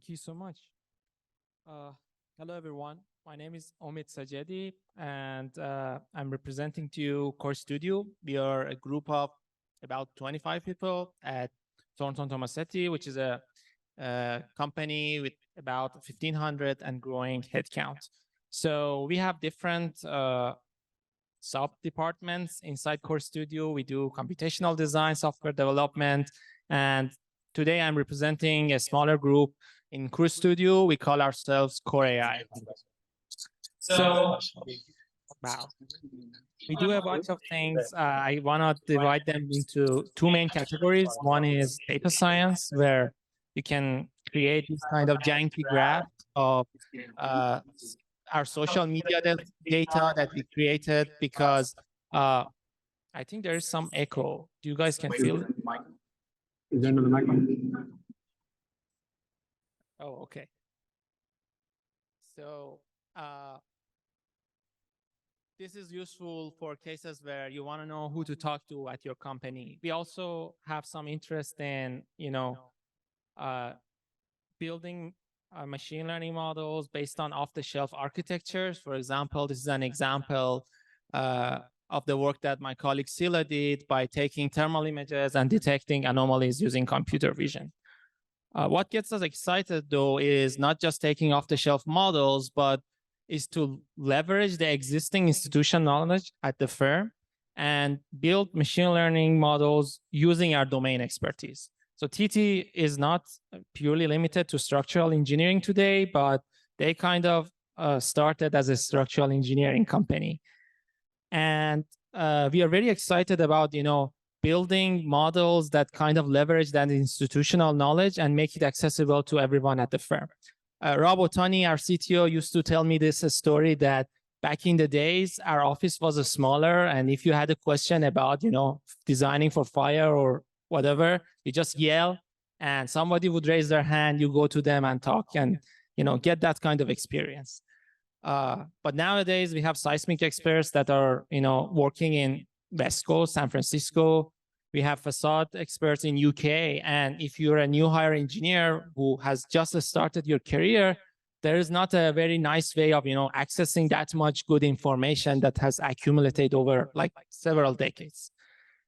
Thank you so much. Uh, Hello, everyone. My name is Omid Sajedi, and I'm representing to you Core Studio. We are a group of about 25 people at Thornton Tomasetti, which is a company with about 1,500 and growing headcount. So we have different sub-departments inside Core Studio. We do computational design, software development, and today I'm representing a smaller group in Core Studio. We call ourselves Core AI. So, wow. We do a bunch of things. I want to divide them into two main categories. One is data science, where you can create this kind of janky graph of our social media data that we created, because I think there is some echo. Do you guys can feel it? Is there another mic on? Oh, okay. So this is useful for cases where you want to know who to talk to at your company. We also have some interest in, building machine learning models based on off-the-shelf architectures. For example, this is an example of the work that my colleague Sila did by taking thermal images and detecting anomalies using computer vision. What gets us excited, though, is not just taking off-the-shelf models, but is to leverage the existing institutional knowledge at the firm and build machine learning models using our domain expertise. So TT is not purely limited to structural engineering today, but they kind of started as a structural engineering company. And we are very excited about, building models that kind of leverage that institutional knowledge and make it accessible to everyone at the firm. Rob Otani, our CTO, used to tell me this story that back in the days, our office was smaller. And if you had a question about, designing for fire or whatever, you just yell and somebody would raise their hand, you go to them and talk and, get that kind of experience. But nowadays we have seismic experts that are, working in West Coast, San Francisco. We have facade experts in UK. And if you're a new hire engineer who has just started your career, there is not a very nice way of, accessing that much good information that has accumulated over like several decades.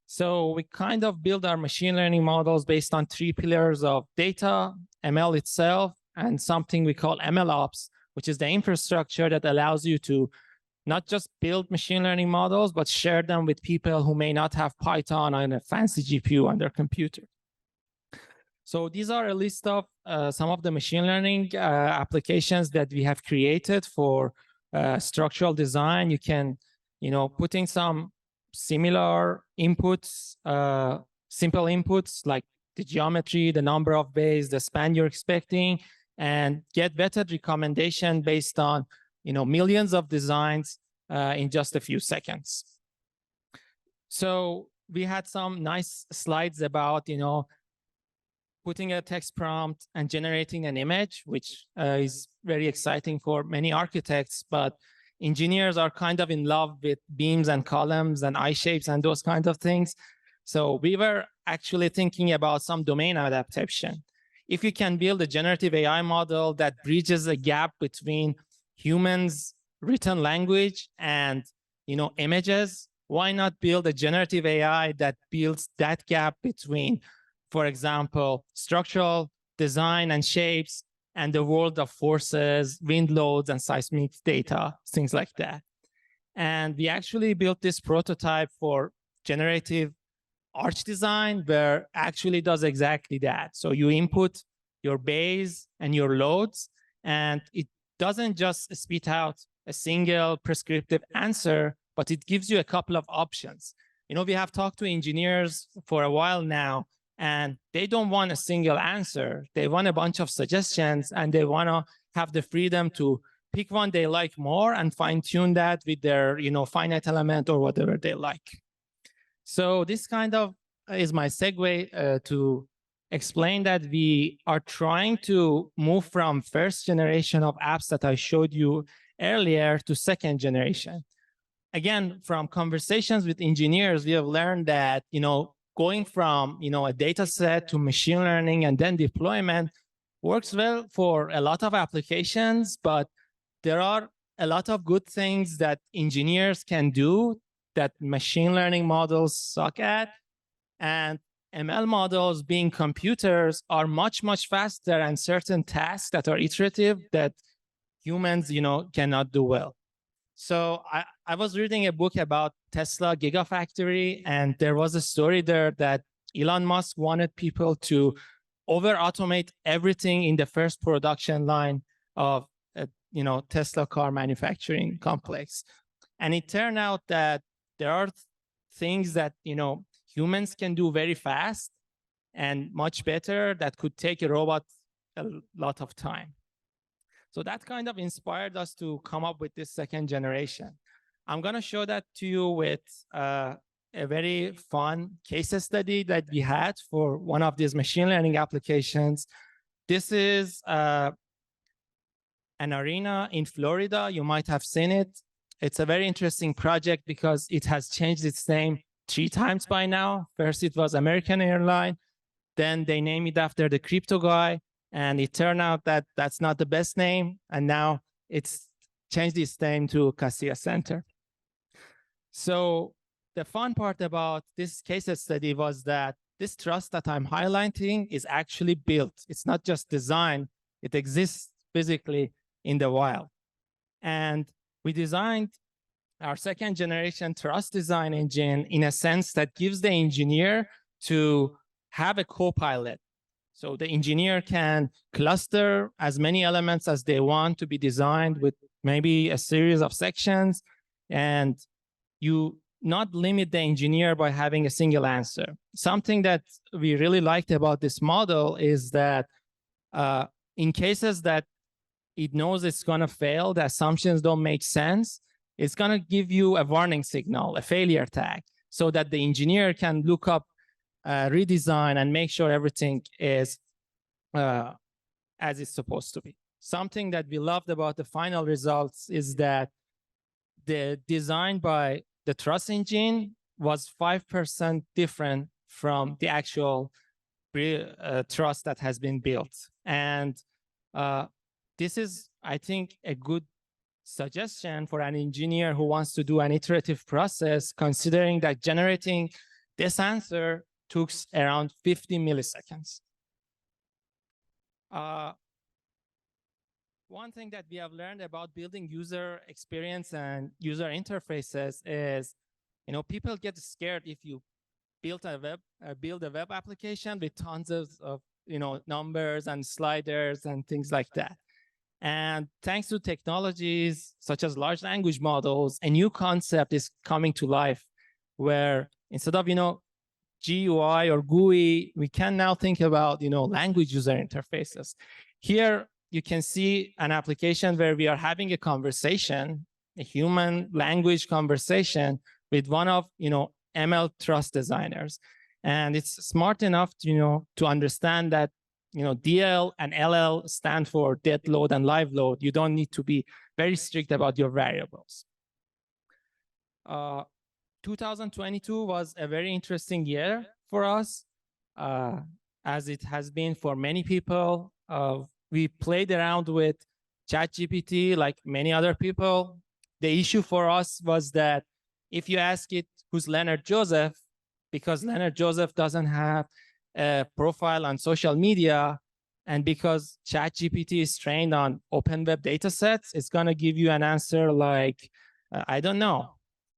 So we kind of build our machine learning models based on three pillars of data, ML itself, and something we call MLOps, which is the infrastructure that allows you to not just build machine learning models, but share them with people who may not have Python and a fancy GPU on their computer. So these are a list of some of the machine learning applications that we have created for structural design. You can, put in some similar inputs, simple inputs like the geometry, the number of bays, the span you're expecting, and get vetted recommendation based on millions of designs in just a few seconds. So we had some nice slides about putting a text prompt and generating an image, which is very exciting for many architects, but engineers are kind of in love with beams and columns and eye shapes and those kinds of things. So we were actually thinking about some domain adaptation. If you can build a generative AI model that bridges a gap between humans' written language and images, why not build a generative AI that builds that gap between, for example, structural design and shapes and the world of forces, wind loads, and seismic data, things like that. And we actually built this prototype for generative arch design where actually does exactly that. So you input your bays and your loads, and it doesn't just spit out a single prescriptive answer, but it gives you a couple of options. We have talked to engineers for a while now, and they don't want a single answer. They want a bunch of suggestions, and they want to have the freedom to pick one they like more and fine-tune that with their finite element or whatever they like. So this kind of is my segue to explain that we are trying to move from first generation of apps that I showed you earlier to second generation. Again, from conversations with engineers, we have learned that, going from, a data set to machine learning and then deployment works well for a lot of applications, but there are a lot of good things that engineers can do that machine learning models suck at. And ML models, being computers, are much, much faster, and certain tasks that are iterative that humans, cannot do well. So I was reading a book about Tesla Gigafactory, and there was a story there that Elon Musk wanted people to over-automate everything in the first production line of Tesla car manufacturing complex. And it turned out that there are things that humans can do very fast and much better that could take a robot a lot of time. So that kind of inspired us to come up with this second generation. I'm going to show that to you with a very fun case study that we had for one of these machine learning applications. This is an arena in Florida. You might have seen it. It's a very interesting project because it has changed its name 3 times by now. First, it was American Airlines. Then they named it after the crypto guy. And it turned out that that's not the best name. And now it's changed its name to Cassia Center. So the fun part about this case study was that this trust that I'm highlighting is actually built. It's not just designed. It exists physically in the wild. And we designed our second generation trust design engine in a sense that gives the engineer to have a co-pilot. So the engineer can cluster as many elements as they want to be designed with maybe a series of sections, and you not limit the engineer by having a single answer. Something that we really liked about this model is that in cases that it knows it's going to fail, the assumptions don't make sense, it's going to give you a warning signal, a failure tag, so that the engineer can look up, redesign, and make sure everything is as it's supposed to be. Something that we loved about the final results is that the design by the trust engine was 5% different from the actual trust that has been built. And this is, I think, a good suggestion for an engineer who wants to do an iterative process, considering that generating this answer took around 50 milliseconds. One thing that we have learned about building user experience and user interfaces is, people get scared if you build a web application with tons of numbers and sliders and things like that. And thanks to technologies such as large language models, a new concept is coming to life where instead of GUI or GUI, we can now think about language user interfaces. Here you can see an application where we are having a conversation, a human language conversation with one of ML trust designers, and it's smart enough to understand that DL and LL stand for dead load and live load. You don't need to be very strict about your variables. 2022 was a very interesting year for us, as it has been for many people. We played around with ChatGPT like many other people. The issue for us was that if you ask it, who's Leonard Joseph, because Leonard Joseph doesn't have a profile on social media, and because ChatGPT is trained on open web data sets, it's going to give you an answer like, I don't know,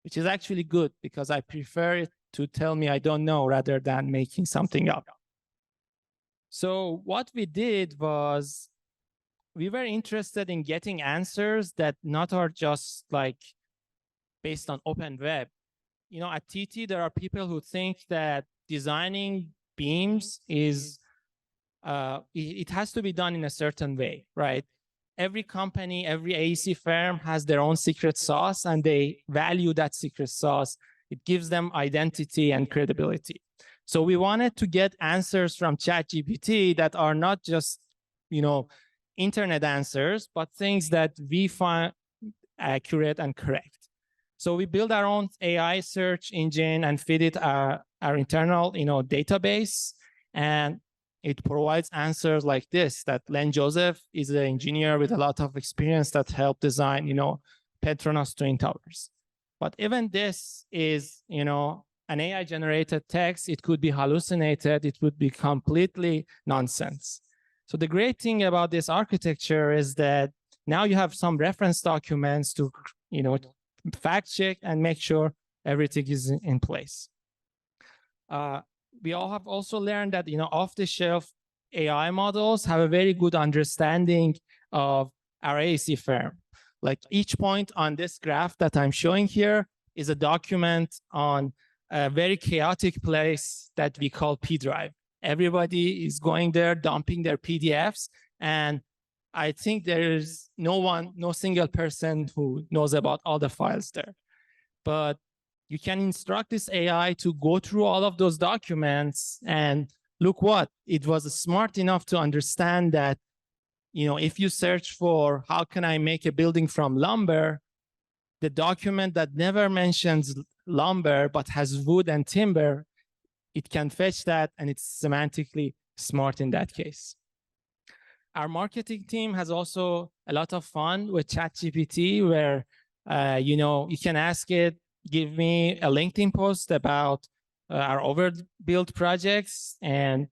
which is actually good because I prefer it to tell me I don't know rather than making something up. So what we did was we were interested in getting answers that not are just like based on open web. At TT, there are people who think that designing beams is, it has to be done in a certain way, right? Every company, every AEC firm has their own secret sauce, and they value that secret sauce. It gives them identity and credibility. So we wanted to get answers from ChatGPT that are not just, internet answers, but things that we find accurate and correct. So we built our own AI search engine and feed it our internal, database. And it provides answers like this, that Len Joseph is an engineer with a lot of experience that helped design, Petronas Twin Towers. But even this is, an AI generated text. It could be hallucinated. It would be completely nonsense. So the great thing about this architecture is that now you have some reference documents to, fact check and make sure everything is in place. We all have also learned that, off-the-shelf AI models have a very good understanding of our AEC firm. Like each point on this graph that I'm showing here is a document on a very chaotic place that we call P drive. Everybody is going there, dumping their PDFs, and I think there's no single person who knows about all the files there. But you can instruct this AI to go through all of those documents, and look what, it was smart enough to understand that, if you search for how can I make a building from lumber, the document that never mentions lumber but has wood and timber, it can fetch that, and it's semantically smart in that case. Our marketing team has also a lot of fun with ChatGPT, where you can ask it, give me a LinkedIn post about our overbuild projects, and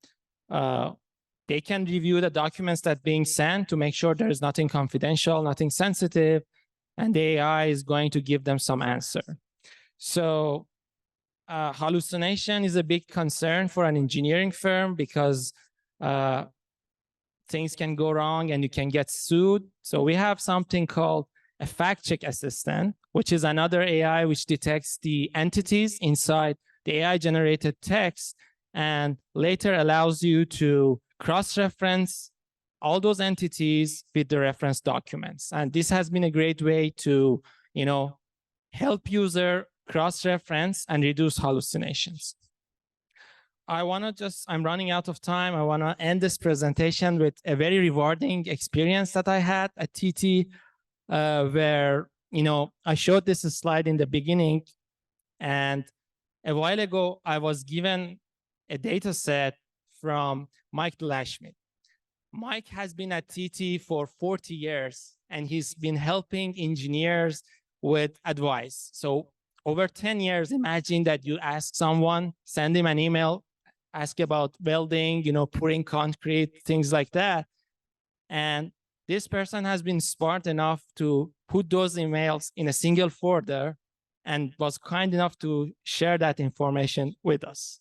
they can review the documents that being sent to make sure there's nothing confidential, nothing sensitive, and the AI is going to give them some answer. So hallucination is a big concern for an engineering firm because things can go wrong and you can get sued. So we have something called a fact check assistant, which is another AI which detects the entities inside the AI generated text and later allows you to cross-reference all those entities with the reference documents. And this has been a great way to, help user cross-reference and reduce hallucinations. I'm running out of time. I want to end this presentation with a very rewarding experience that I had at TT, where, I showed this slide in the beginning, and a while ago, I was given a data set from Mike Delashmi. Mike has been at TT for 40 years, and he's been helping engineers with advice. So over 10 years, imagine that you ask someone, send him an email, ask about welding, pouring concrete, things like that. And this person has been smart enough to put those emails in a single folder and was kind enough to share that information with us.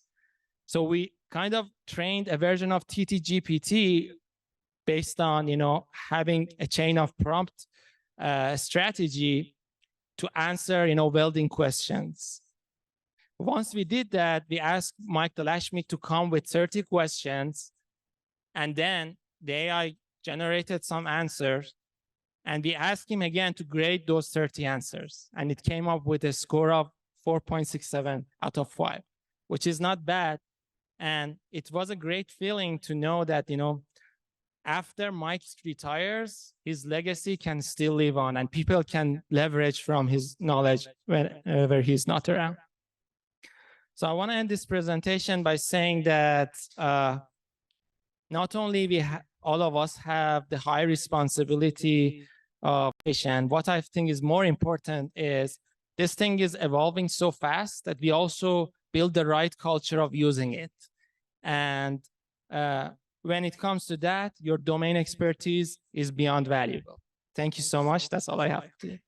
So we kind of trained a version of TT-GPT based on, having a chain of prompt strategy to answer, welding questions. Once we did that, we asked Mike Delashmi to come with 30 questions, and then the AI generated some answers, and we asked him again to grade those 30 answers, and it came up with a score of 4.67 out of 5, which is not bad. And it was a great feeling to know that, after Mike retires, his legacy can still live on, and people can leverage from his knowledge whenever he's not around. So I want to end this presentation by saying that not only all of us have the high responsibility of patient, what I think is more important is this thing is evolving so fast that we also build the right culture of using it. And when it comes to that, your domain expertise is beyond valuable. Thank you so much. That's all I have today.